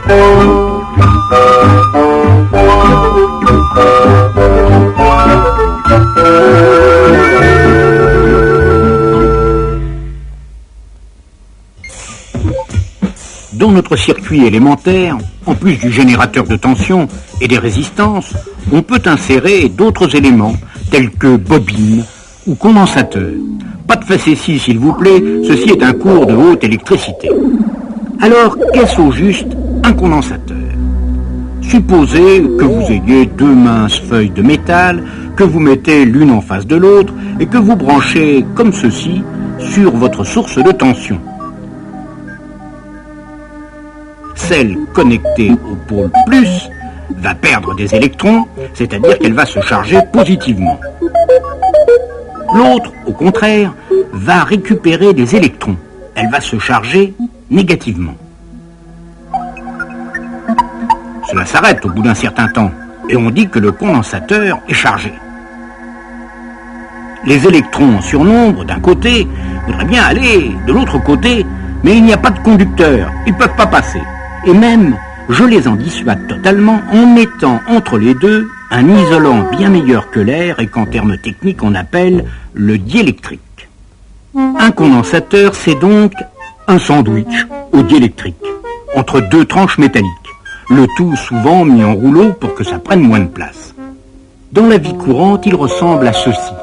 Dans notre circuit élémentaire, en plus du générateur de tension et des résistances, on peut insérer d'autres éléments, tels que bobines ou condensateurs. Pas de facéties, s'il vous plaît, ceci est un cours de haute électricité. Alors, qu'est-ce au juste un condensateur? Supposez que vous ayez deux minces feuilles de métal, que vous mettez l'une en face de l'autre et que vous branchez, comme ceci, sur votre source de tension. Celle connectée au pôle plus va perdre des électrons, c'est-à-dire qu'elle va se charger positivement. L'autre, au contraire, va récupérer des électrons. Elle va se charger négativement. Cela s'arrête au bout d'un certain temps, et on dit que le condensateur est chargé. Les électrons en surnombre, d'un côté, voudraient bien aller de l'autre côté, mais il n'y a pas de conducteur, ils ne peuvent pas passer. Et même, je les en dissuade totalement en mettant entre les deux un isolant bien meilleur que l'air et qu'en termes techniques on appelle le diélectrique. Un condensateur, c'est donc un sandwich au diélectrique, entre deux tranches métalliques, le tout souvent mis en rouleau pour que ça prenne moins de place. Dans la vie courante, il ressemble à ceci.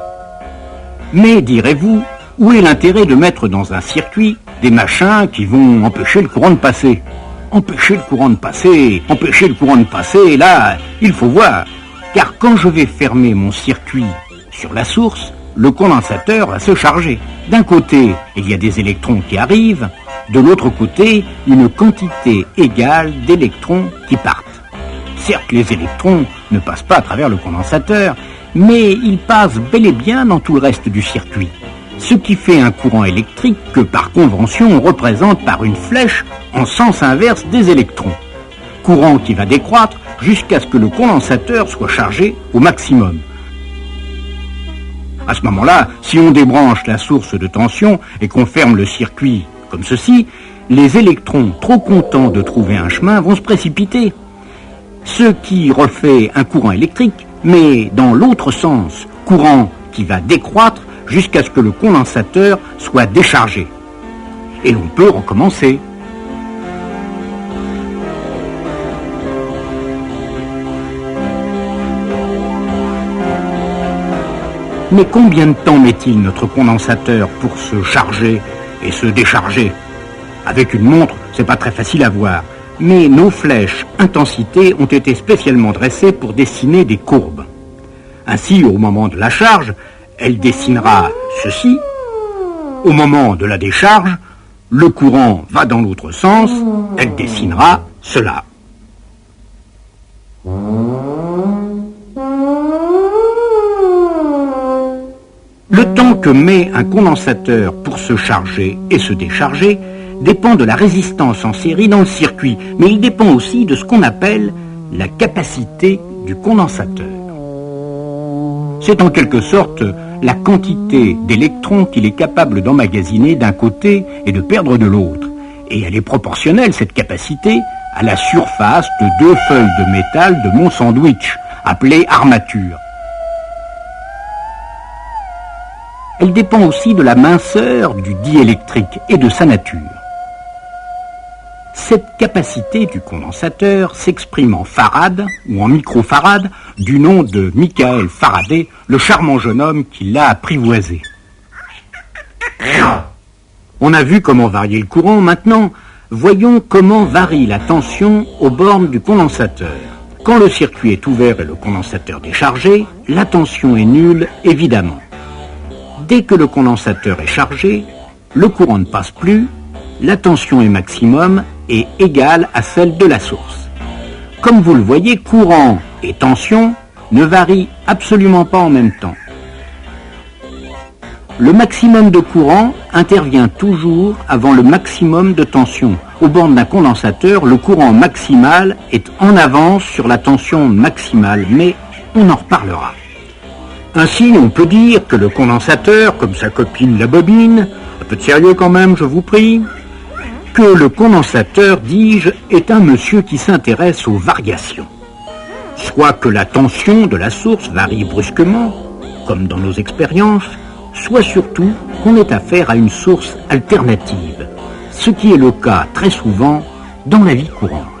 Mais, direz-vous, où est l'intérêt de mettre dans un circuit des machins qui vont empêcher le courant de passer ? Empêcher le courant de passer, là, il faut voir. Car quand je vais fermer mon circuit sur la source, le condensateur va se charger. D'un côté, il y a des électrons qui arrivent, de l'autre côté, une quantité égale d'électrons qui partent. Certes, les électrons ne passent pas à travers le condensateur, mais ils passent bel et bien dans tout le reste du circuit. Ce qui fait un courant électrique que par convention on représente par une flèche en sens inverse des électrons. Courant qui va décroître jusqu'à ce que le condensateur soit chargé au maximum. À ce moment-là, si on débranche la source de tension et qu'on ferme le circuit comme ceci, les électrons trop contents de trouver un chemin vont se précipiter. Ce qui refait un courant électrique, mais dans l'autre sens, courant qui va décroître jusqu'à ce que le condensateur soit déchargé. Et l'on peut recommencer. Mais combien de temps met-il notre condensateur pour se charger et se décharger? Avec une montre, c'est pas très facile à voir. Mais nos flèches intensité ont été spécialement dressées pour dessiner des courbes. Ainsi, au moment de la charge, elle dessinera ceci. Au moment de la décharge, le courant va dans l'autre sens, elle dessinera cela. Le temps que met un condensateur pour se charger et se décharger dépend de la résistance en série dans le circuit, mais il dépend aussi de ce qu'on appelle la capacité du condensateur. C'est en quelque sorte la quantité d'électrons qu'il est capable d'emmagasiner d'un côté et de perdre de l'autre. Et elle est proportionnelle, cette capacité, à la surface de deux feuilles de métal de mon sandwich, appelée armature. Elle dépend aussi de la minceur du diélectrique et de sa nature. Cette capacité du condensateur s'exprime en farad ou en microfarad du nom de Michael Faraday, le charmant jeune homme qui l'a apprivoisé. On a vu comment varier le courant, maintenant voyons comment varie la tension aux bornes du condensateur. Quand le circuit est ouvert et le condensateur déchargé, la tension est nulle évidemment. Dès que le condensateur est chargé, le courant ne passe plus, la tension est maximum et égale à celle de la source. Comme vous le voyez, courant et tension ne varient absolument pas en même temps. Le maximum de courant intervient toujours avant le maximum de tension. Aux bornes d'un condensateur, le courant maximal est en avance sur la tension maximale, mais on en reparlera. Ainsi, on peut dire que le condensateur, comme sa copine la bobine, un peu de sérieux quand même, je vous prie, que le condensateur, dis-je, est un monsieur qui s'intéresse aux variations. Soit que la tension de la source varie brusquement, comme dans nos expériences, soit surtout qu'on ait affaire à une source alternative, ce qui est le cas très souvent dans la vie courante.